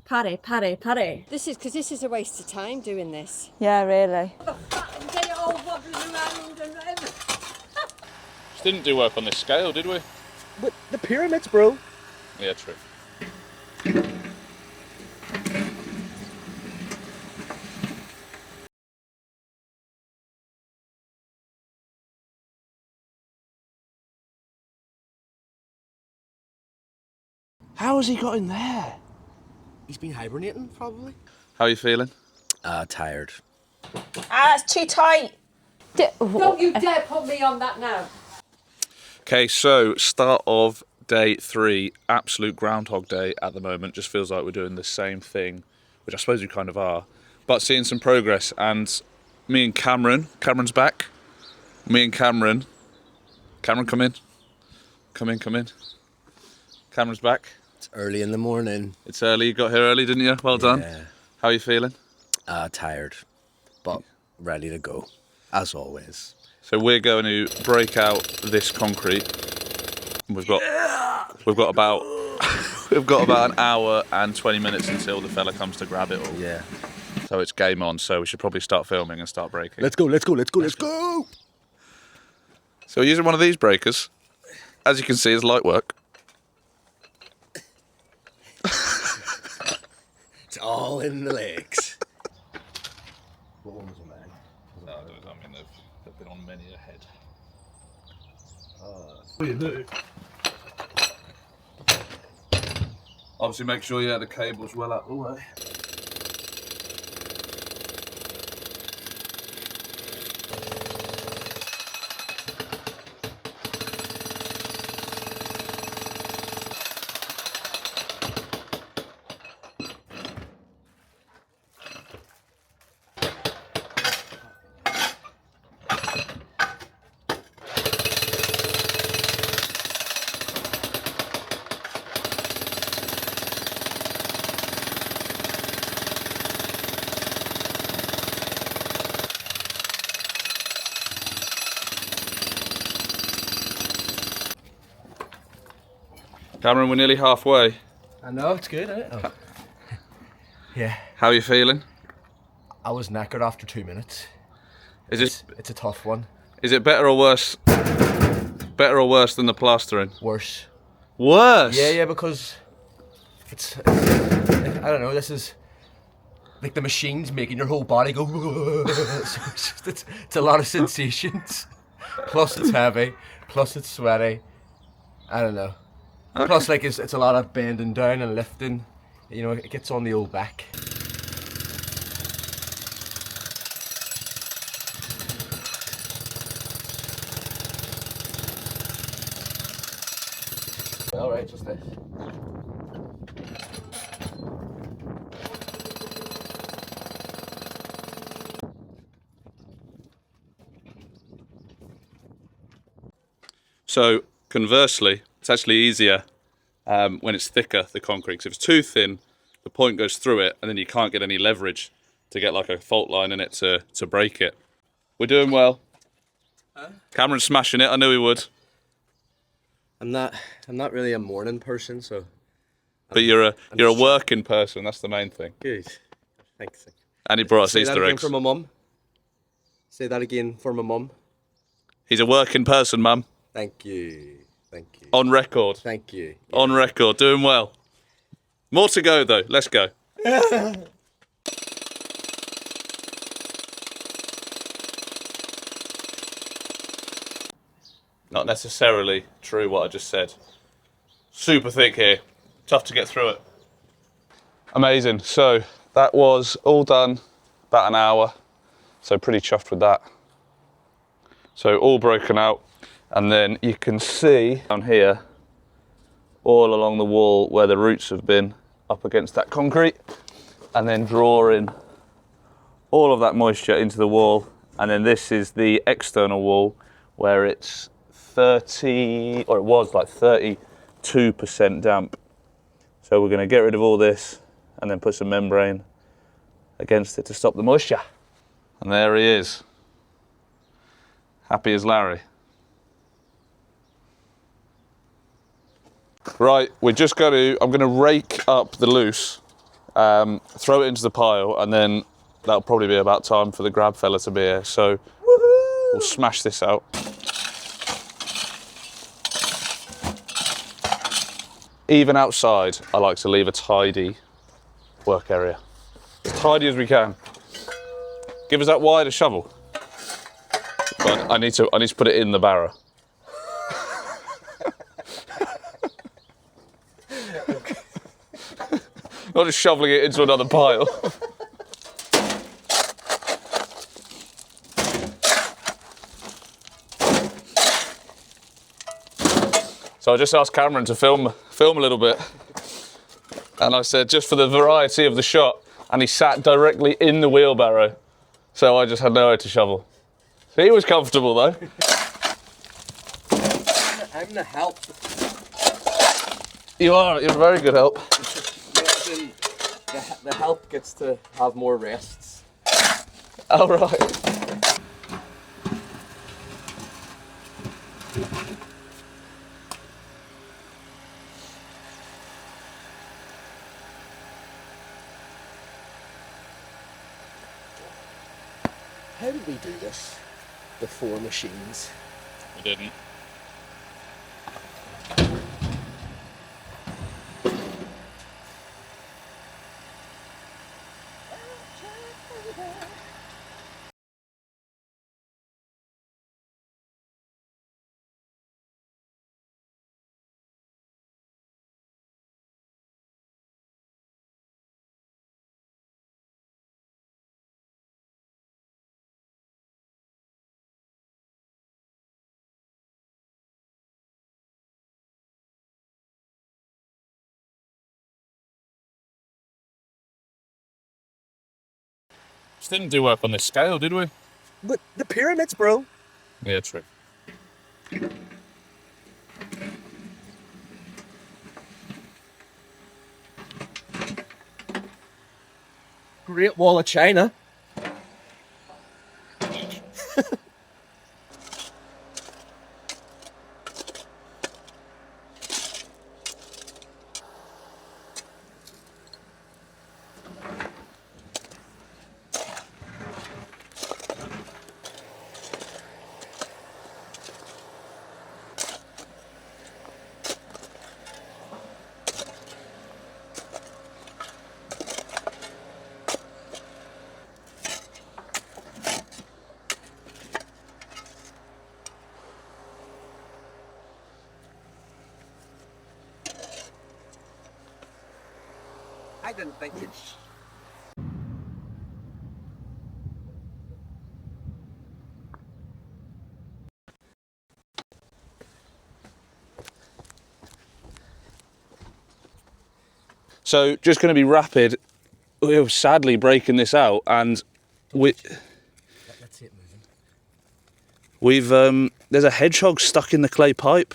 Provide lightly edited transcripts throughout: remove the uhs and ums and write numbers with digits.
Paddy. This is a waste of time doing this. Yeah, really. Get it all wobbling around and everything. Just didn't do work on this scale, did we? But the pyramids, bro. Yeah, true. How has he got in there? He's been hibernating, probably. How are you feeling? Tired. It's too tight. Don't you dare put me on that now. Okay, so start of day 3, absolute Groundhog Day at the moment. Just feels like we're doing the same thing, which I suppose we kind of are, but seeing some progress. And me and Cameron's back. Me and Cameron, come in. Cameron's back. It's early in the morning. It's early, you got here early, didn't you? Well done. Yeah. How are you feeling? Tired, but ready to go, as always. So we're going to break out this concrete. We've got about an hour and 20 minutes until the fella comes to grab it all. Yeah. So it's game on. So we should probably start filming and start breaking. Let's go. So we're using one of these breakers. As you can see, it's light work. It's all in the legs. What one was a man? No, I mean they've been on many a head. What do you do? Obviously, make sure the cable's well out the way. Cameron, we're nearly halfway. I know, it's good, isn't it? Oh. Yeah. How are you feeling? I was knackered after 2 minutes. It's a tough one. Is it better or worse? Better or worse than the plastering? Worse. Worse? Yeah, because it's I don't know, this is like the machine's making your whole body go. So it's a lot of sensations. Plus it's heavy, plus it's sweaty. I don't know. Okay. Plus, like, it's a lot of bending down and lifting. You know, it gets on the old back. All right, just this. So, conversely, it's actually easier when it's thicker, the concrete. Because if it's too thin, the point goes through it, and then you can't get any leverage to get like a fault line in it to break it. We're doing well. Huh? Cameron's smashing it. I knew he would. I'm not really a morning person, so. But you're a working person. That's the main thing. Good. Thanks. And he brought us Say Easter that again eggs. for my mum. Say that again for my mum. He's a working person, Mum. Thank you. Thank you. On record. Thank you. On record. Doing well. More to go, though. Let's go. Not necessarily true what I just said. Super thick here. Tough to get through it. Amazing. So that was all done about an hour. So pretty chuffed with that. So all broken out. And then you can see down here, all along the wall where the roots have been up against that concrete, and then drawing all of that moisture into the wall. And then this is the external wall where it's 30, or it was like 32% damp. So we're going to get rid of all this and then put some membrane against it to stop the moisture. And there he is. Happy as Larry. Right, I'm going to rake up the loose throw it into the pile, and then that'll probably be about time for the grab fella to be here. So we'll smash this out. Even outside, I like to leave a tidy work area. As tidy as we can. Give us that wider shovel. But I need to put it in the barrow. Not just shoveling it into another pile. So I just asked Cameron to film a little bit. And I said, just for the variety of the shot, and he sat directly in the wheelbarrow. So I just had nowhere to shovel. So he was comfortable though. I'm the help. You're a very good help. The help gets to have more rests. Oh, right. How did we do this before machines? We didn't. Just didn't do work on this scale, did we? But the pyramids, bro. Yeah, true. Great Wall of China. I didn't think it. So just going to be rapid. We're sadly breaking this out, and Let's see it moving. there's a hedgehog stuck in the clay pipe.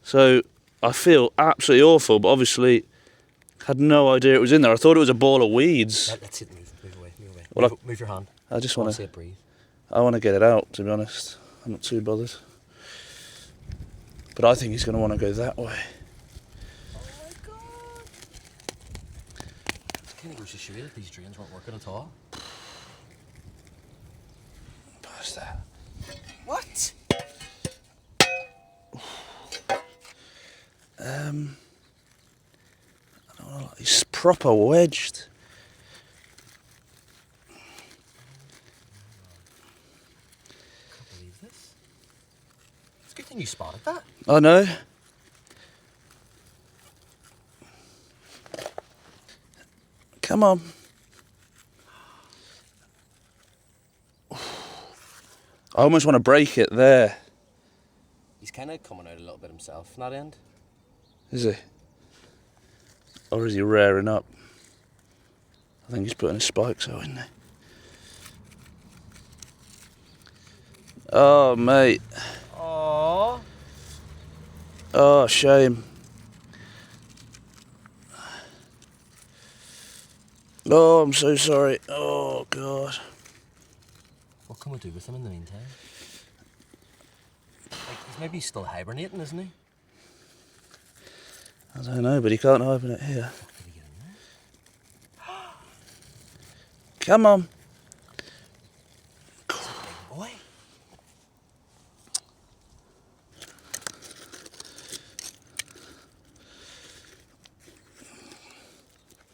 So I feel absolutely awful, but obviously had no idea it was in there. I thought it was a ball of weeds. Let's see it moving. Move away. Move away. Well, move your hand. I just I want see to. it breathe. I want to get it out. To be honest, I'm not too bothered. But I think he's going to want to go that way. I think we should show you that these drains weren't working at all. Past that. What? I don't know. He's proper wedged. Can't believe this. It's a good thing you spotted that. I know. Come on. I almost want to break it there. He's kind of coming out a little bit himself from that end. Is he? Or is he rearing up? I think he's putting his spikes out, isn't he? Oh, mate. Aww. Oh, shame. Oh, I'm so sorry. Oh, God. What can we do with him in the meantime? Like, he's maybe still hibernating, isn't he? I don't know, but he can't open it here. Come on. Boy.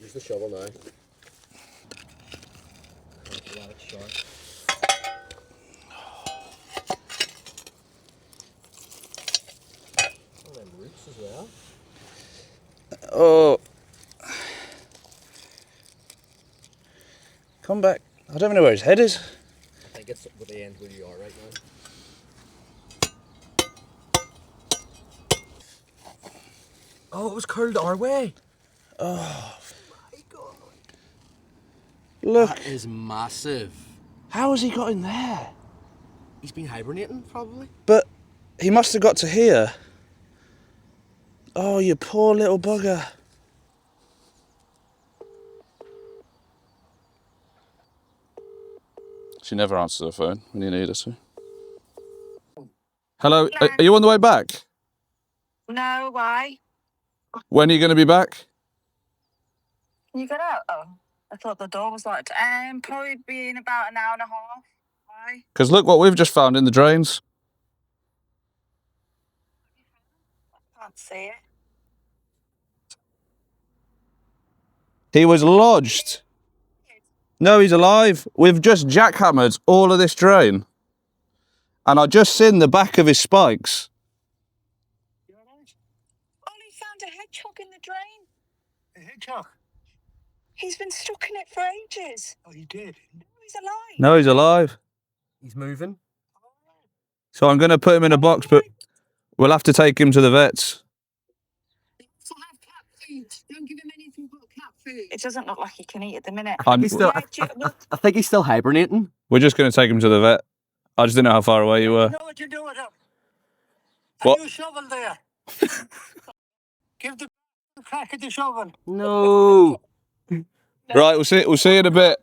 Use the shovel now. Roots as well. Oh. Come back. I don't even know where his head is. I think it's at the end where you are right now. Oh, it was curled our way. Oh. My God. Look. That is massive. How has he got in there? He's been hibernating, probably. But he must have got to here. Oh, you poor little bugger. She never answers her phone when you need her to. Hello, are you on the way back? No, why? When are you going to be back? Can you get out? Oh, I thought the door was locked. Probably be in about an hour and a half. Why? Because look what we've just found in the drains. Can't see it. He was lodged. No, he's alive. We've just jackhammered all of this drain. And I just seen the back of his spikes. Ollie found a hedgehog in the drain. A hedgehog? He's been stuck in it for ages. Oh, he did? No, he's alive. No, he's alive. He's moving. So I'm going to put him in a box, but we'll have to take him to the vets. Also have cat food. Don't give him anything but cat food. It doesn't look like he can eat at the minute. He's still, I think he's still hibernating. We're just going to take him to the vet. I just didn't know how far away you were. You know what you do with him? What? Have you shovel there? Give the crack at the shovel. No. Right, we'll see you in a bit.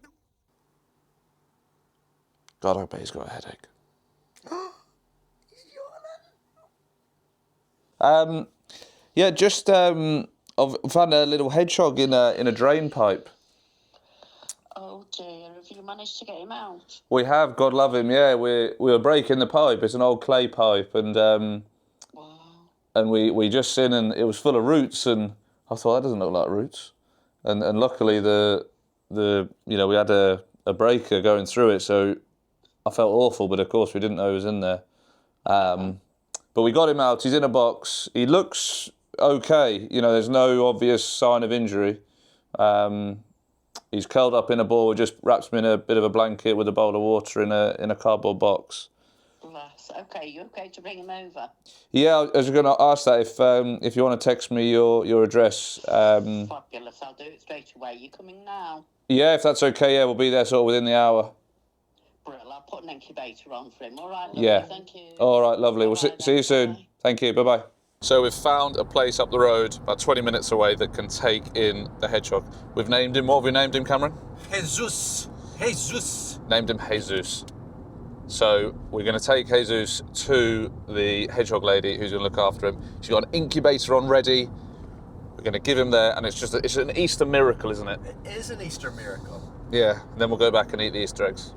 God, I bet he's got a headache. Yeah, just I've found a little hedgehog in a drain pipe. Oh dear, have you managed to get him out? We have, God love him. Yeah, we were breaking the pipe. It's an old clay pipe, and Wow. and we just seen, and it was full of roots, and I thought that doesn't look like roots, and luckily the we had a breaker going through it, so I felt awful, but of course we didn't know he was in there. But we got him out. He's in a box. He looks okay. You know, there's no obvious sign of injury. He's curled up in a ball. Just wraps him in a bit of a blanket with a bowl of water in a cardboard box. Bless. Okay, you okay to bring him over? Yeah, I was going to ask that if you want to text me your address. Fabulous, I'll do it straight away. You coming now? Yeah, if that's okay. Yeah, we'll be there sort of within the hour. Brill, I'll put an incubator on for him. All right, lovely, Yeah. thank you. All right, lovely. We'll Bye-bye see you then, soon. bye. Thank you. Bye-bye. So we've found a place up the road, about 20 minutes away, that can take in the hedgehog. We've named him. What have we named him, Cameron? Jesus. Jesus. Named him Jesus. So we're going to take Jesus to the hedgehog lady who's going to look after him. She's got an incubator on ready. We're going to give him there, and it's an Easter miracle, isn't it? It is an Easter miracle. Yeah, and then we'll go back and eat the Easter eggs.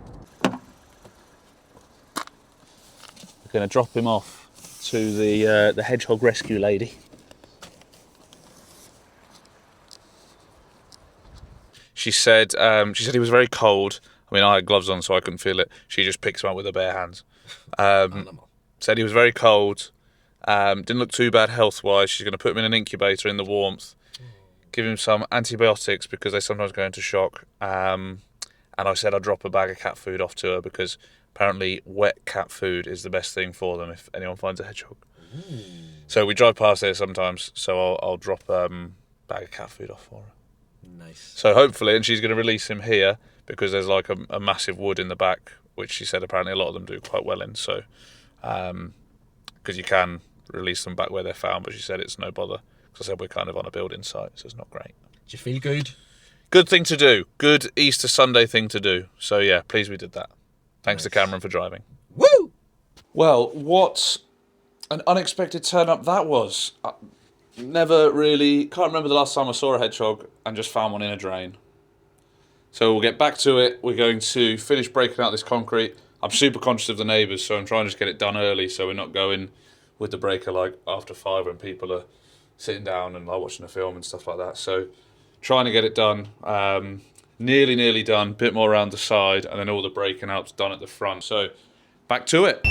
We're going to drop him off to the hedgehog rescue lady. She said he was very cold. I mean, I had gloves on, so I couldn't feel it. She just picks him up with her bare hands. Said he was very cold. Didn't look too bad health-wise. She's going to put him in an incubator in the warmth. Give him some antibiotics because they sometimes go into shock. And I said I'd drop a bag of cat food off to her because apparently wet cat food is the best thing for them if anyone finds a hedgehog. So we drive past there sometimes, so I'll drop a bag of cat food off for her. Nice. So hopefully, and she's going to release him here because there's like a massive wood in the back, which she said apparently a lot of them do quite well in. So, because you can release them back where they're found, but she said it's no bother. Because I said we're kind of on a building site, so it's not great. Do you feel good? Good thing to do. Good Easter Sunday thing to do. So yeah, pleased we did that. Thanks to Cameron for driving. Woo! Well, what an unexpected turn up that was. Never really, can't remember the last time I saw a hedgehog and just found one in a drain. So we'll get back to it. We're going to finish breaking out this concrete. I'm super conscious of the neighbours, so I'm trying to just get it done early so we're not going with the breaker like after 5 when people are sitting down and like watching a film and stuff like that. So trying to get it done. Nearly done. Bit more around the side, and then all the breaking out's done at the front. So back to it.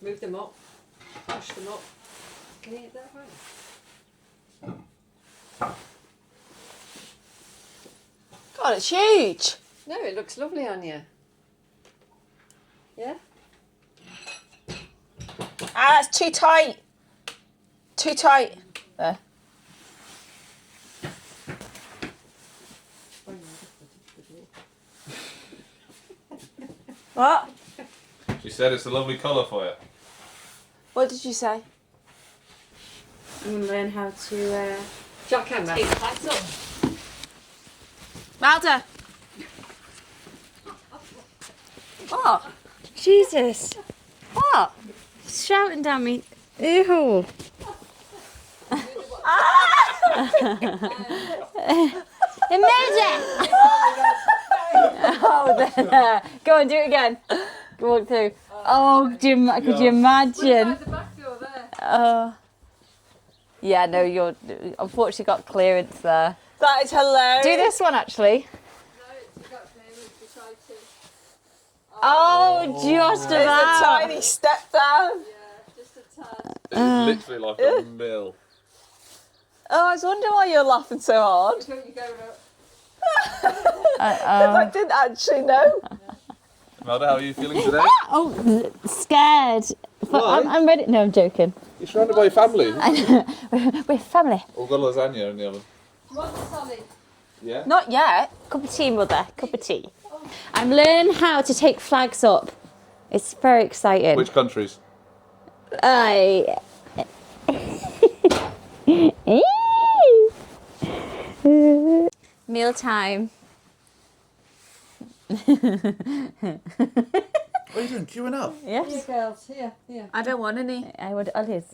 Move them up. Push them up. Can you hit that right? God, it's huge. No, it looks lovely on you. Yeah? Ah, it's too tight. Too tight. There. What? She said it's a lovely colour for you. What did you say? And learn how to Jackhammer. take flags up. Malda. What? Jesus, What? shouting down me. Ew. Imagine. Oh, there. Go on, do it again. Go walk through. Oh, could you imagine? The back door there. Oh. Yeah, no, you're unfortunately got clearance there. That is hilarious. Do this one actually. No, it's got clearance beside you. Oh, just It's a about. tiny step down. Yeah, just a tad. It's literally like a mill. Oh, I was wondering why you're laughing so hard. So you go up. I didn't actually know. Melda, how are you feeling today? Oh, scared. But I'm ready. No, I'm joking. You're surrounded by your family. We're family. We've got lasagna in the oven. What's solid? Yeah? Not yet. Cup of tea, mother. Cup of tea. I'm learning how to take flags up. It's very exciting. Which countries? I. Meal time. What are you doing? Queuing up? Here, Yes. girls. Here. I don't want any. I would. Olive.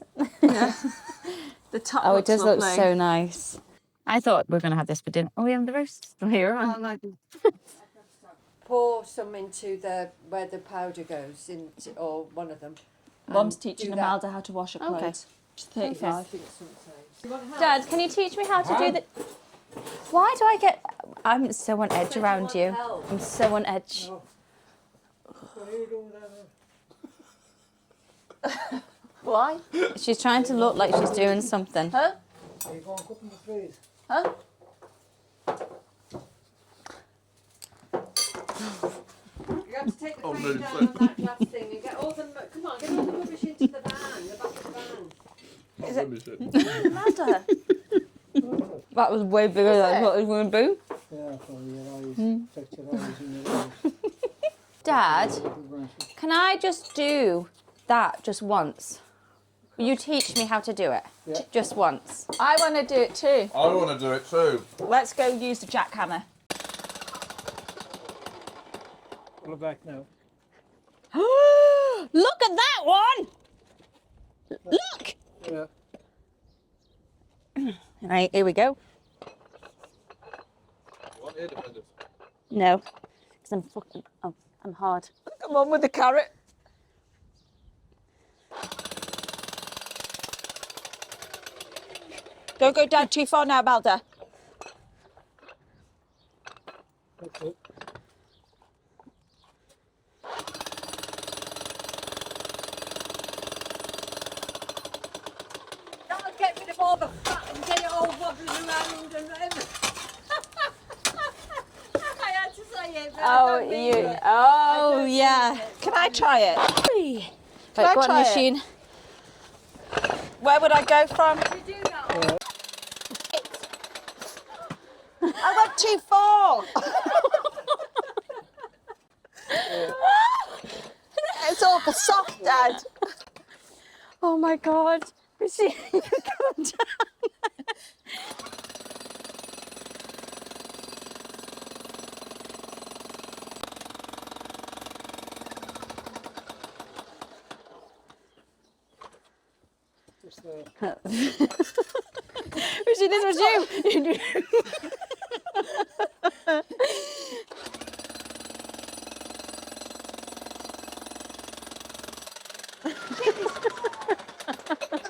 The top Oh, it looks does lovely. look so nice. I thought we were going to have this for dinner. Oh, we have the roast. Oh, here on. Pour some into the where the powder goes, into, or one of them. Mum's And teaching do that. Imelda how to wash her Okay. clothes. She's I 35. think something. You want help? Dad, can you teach me how to do the? Why do I get? I'm so on edge Said you around want you. help. I'm so on edge. Why? She's trying to look like she's doing something. Huh? Huh? You have to take the frame down on that glass thing and get all the come on, get all the rubbish into the van, the back of the van. Imelda. That was way bigger than I thought it was going to be. Yeah, for your eyes, protect your eyes and your eyes. Dad, can I just do that just once? Will you teach me how to do it? Yeah. Just once. I want to do it too. I want to do it too. Let's go use the jackhammer. Pull it back now. Look at that one! Look! Yeah. Right, here we go. No, because I'm fucking. Oh, I'm hard. Come on with the carrot. Don't go down too far now, Balda. Okay. Don't get all the fat and get it all wobbling around and I had to say it, but I don't mean it. Oh, yeah. Can I try it? Right, go on the machine. Where would I go from? You do that. I went too far. It's awful soft, Dad. Oh my God. Richie, you come down. Richie, this was you.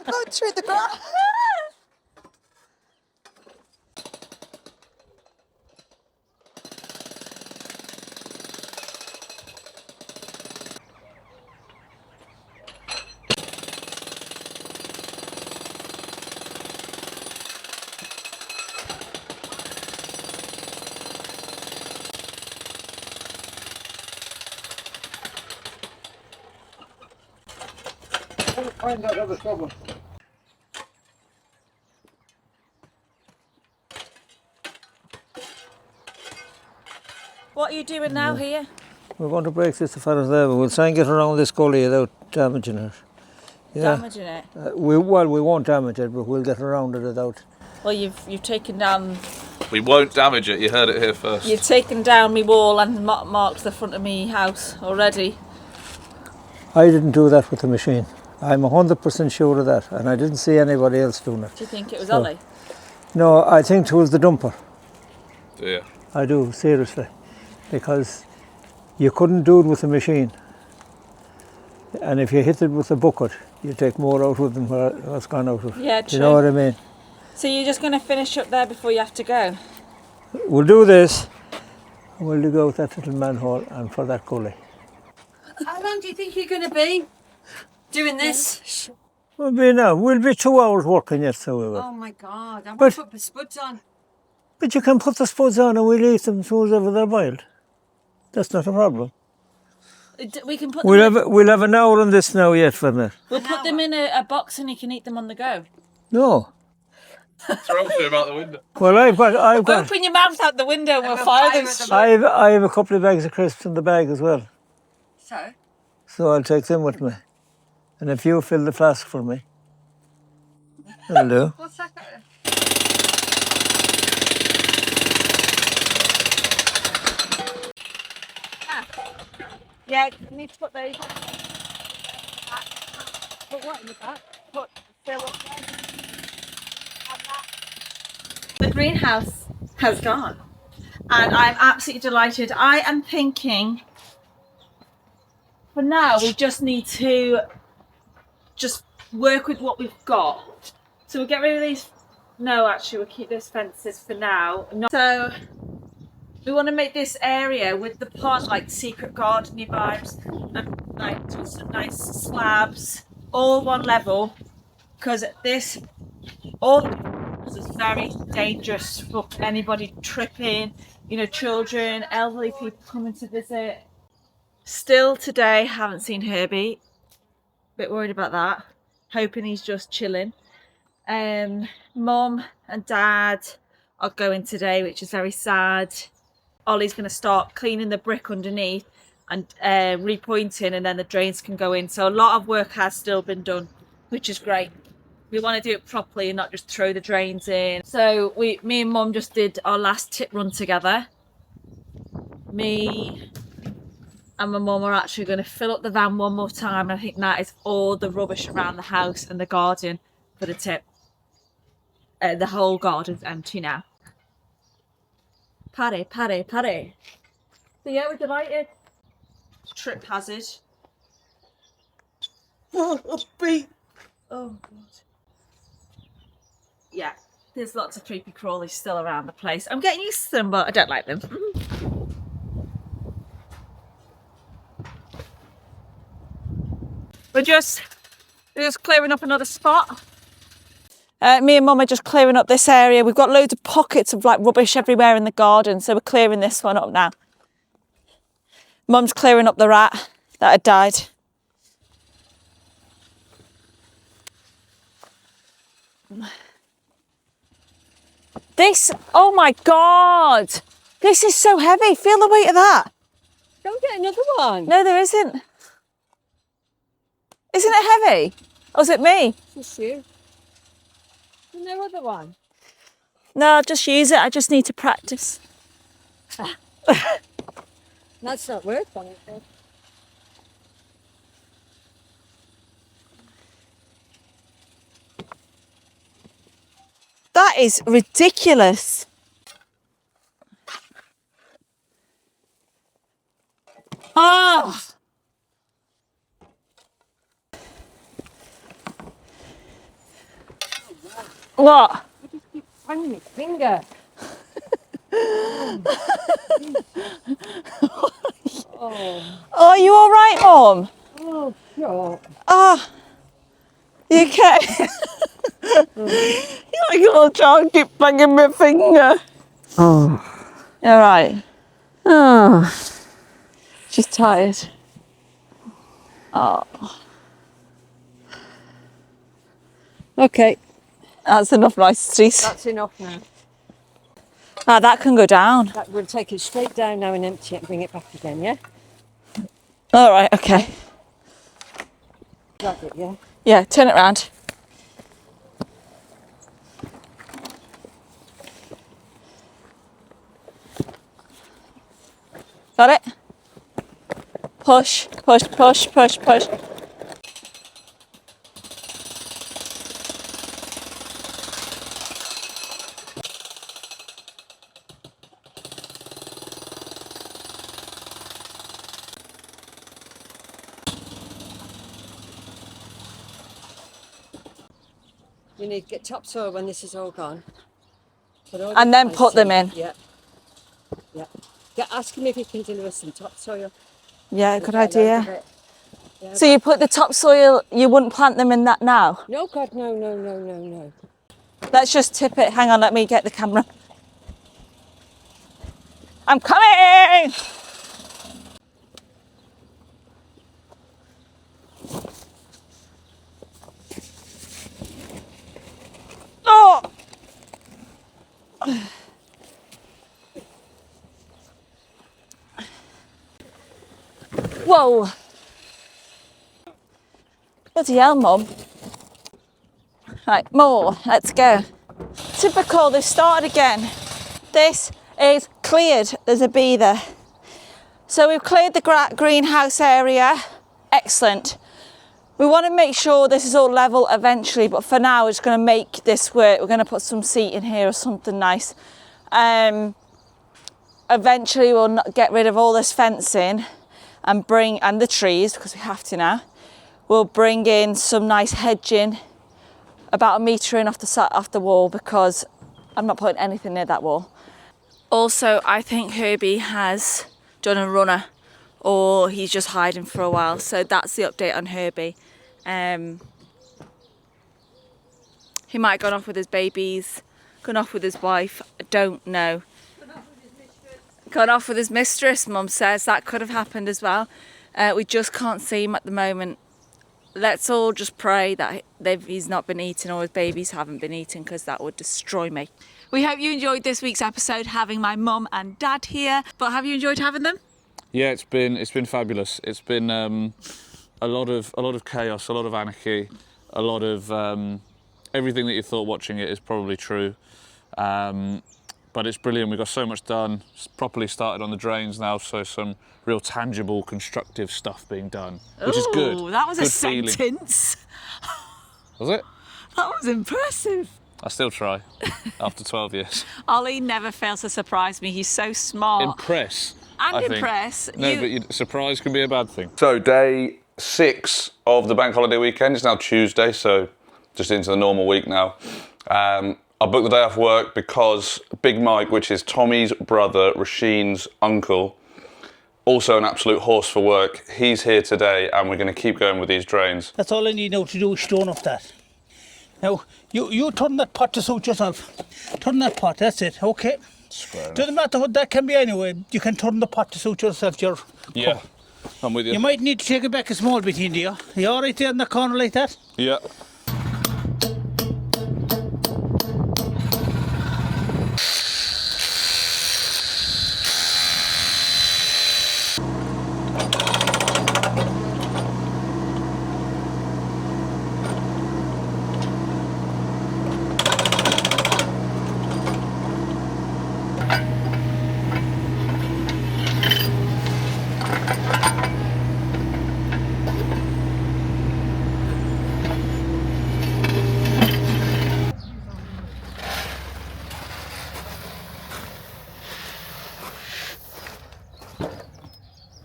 Go through the grass. Find that other problem. What are you doing now here? We're going to break this as far as there, but we'll try and get around this gully without damaging it. Yeah. Damaging it? We won't damage it, but we'll get around it without. Well, you've taken down. We won't damage it. You heard it here first. You've taken down me wall and marked the front of me house already. I didn't do that with the machine. I'm 100% sure of that, and I didn't see anybody else doing it. Do you think it was Ollie? No, I think it was the dumper. Do you? I do, seriously, because you couldn't do it with the machine. And if you hit it with a bucket, you take more out of than what's gone out of. Yeah, Do you know what I mean? So you're just going to finish up there before you have to go? We'll do this, and we'll dig out that little manhole and for that gully. How long do you think you're going to be doing this? We'll be 2 hours working yet, so we will. Oh my God, I But- want to put the spuds on. But you can put the spuds on and we'll eat them as soon as ever they're boiled. That's not a problem. We can put them We'll have an hour on this now yet for that. We'll put them in a box and you can eat them on the go. No. Throw them out the window. Well, I've got. Open your mouth out the window and we'll fire them. I have a couple of bags of crisps in the bag as well. So? So I'll take them with me. And if you fill the flask for me, that'll do. What's that? Yeah, you need to put those. Put what in the back? Fill up there. The greenhouse has gone, and I'm absolutely delighted. I am thinking, for now, we just need to just work with what we've got. So we'll get rid of these. No, actually, we'll keep those fences for now. So we want to make this area with the pond like secret garden-y vibes and like just some nice slabs, all one level, because this is very dangerous for anybody tripping, you know, children, elderly people coming to visit. Still today, haven't seen Herbie. Bit worried about that. Hoping he's just chilling. Mum and Dad are going today, which is very sad. Ollie's going to start cleaning the brick underneath and repointing, and then the drains can go in. So a lot of work has still been done, which is great. We want to do it properly and not just throw the drains in. So me and Mum just did our last tip run together. Me and my mum are actually going to fill up the van one more time. I think that is all the rubbish around the house and the garden for the tip. The whole garden's empty now. Paddy. So yeah, we're delighted. Trip hazard. Oh, God. Yeah, there's lots of creepy crawlies still around the place. I'm getting used to them, but I don't like them. We're just clearing up another spot. Me and Mum are just clearing up this area. We've got loads of pockets of like rubbish everywhere in the garden, so we're clearing this one up now. Mum's clearing up the rat that had died. This, oh my God, this is so heavy. Feel the weight of that. Don't get another one. No, there isn't. Isn't it heavy? Or is it me? It's you. There's no other one. No, I'll just use it. I just need to practice. That's not worth anything. That is ridiculous. Ah! What? Banging my finger. Oh. Are you all right, Mum? Oh, sure. Ah, you okay? You're like a little child, keep banging my finger. Oh. All right. Oh. She's tired. Oh, Okay, that's enough niceties. that's enough now. Ah, that can go down. We'll take it straight down now and empty it and bring it back again, yeah? All right, okay. That's it, yeah? Yeah, turn it round. Got it? Push, push, push, push, push. You need to get topsoil when this is all gone. And then put them in. Yeah. Yeah. Ask him if he can deliver some topsoil. Yeah, good We'll get a load of idea. it. Yeah, So you put the topsoil, you wouldn't plant them in that now? no, God, no, no, no, no, no. Let's just tip it. Hang on, let me get the camera. I'm coming! Oh! Whoa! Bloody hell, Mum. Right, more, let's go. Typical, they've started again. This is cleared, there's a bee there. So we've cleared the greenhouse area, excellent. We want to make sure this is all level eventually, but for now we're just going to make this work. We're going to put some seat in here or something nice. Eventually we'll get rid of all this fencing and the trees, because we have to now. We'll bring in some nice hedging, about 1 metre in off the wall, because I'm not putting anything near that wall. Also, I think Herbie has done a runner, or he's just hiding for a while. So that's the update on Herbie. He might have gone off with his babies, gone off with his wife, I don't know. Gone off with his mistress, Mum says. That could have happened as well. We just can't see him at the moment. Let's all just pray that he's not been eaten or his babies haven't been eaten, because that would destroy me. We hope you enjoyed this week's episode, having my mum and dad here. But have you enjoyed having them? Yeah, it's been fabulous. It's been a lot of chaos, a lot of anarchy, a lot of everything that you thought watching it is probably true. But it's brilliant. We've got so much done. It's properly started on the drains now, so some real tangible, constructive stuff being done, which is good. Oh, that was good a sentence. Was it? That was impressive. I still try after 12 years. Ollie never fails to surprise me. He's so smart. Impress. And I think. impress. No, but surprise can be a bad thing. So day 6 of the bank holiday weekend. It's now Tuesday, so just into the normal week now. I booked the day off work because Big Mike, which is Tommy's brother, Rasheen's uncle, also an absolute horse for work, he's here today, and we're going to keep going with these drains. That's all I need now to do is stone up that. Now, you turn that pot to suit yourself. Turn that pot, that's it, okay. Doesn't matter what that can be anyway. You can turn the pot to suit yourself. Yeah, I'm with you. You might need to take it back a small bit, India. Are you alright there in the corner like that? Yeah.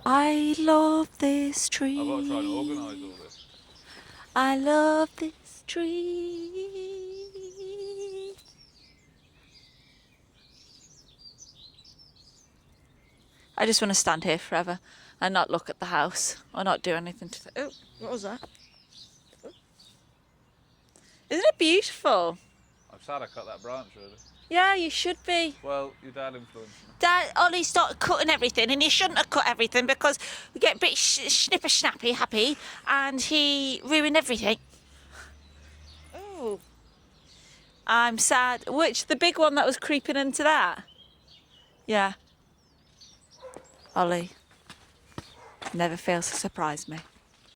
I love this tree. I've got to try and organise all this. I love this tree. I just want to stand here forever and not look at the house or not do anything to oh, what was that? Isn't it beautiful? I'm sad I cut that branch, really. Yeah, you should be. Well, your dad influenced me. Dad, Ollie started cutting everything, and he shouldn't have cut everything because we get a bit snipper snappy happy, and he ruined everything. Oh, I'm sad. Which, the big one that was creeping into that? Yeah. Ollie never fails to surprise me.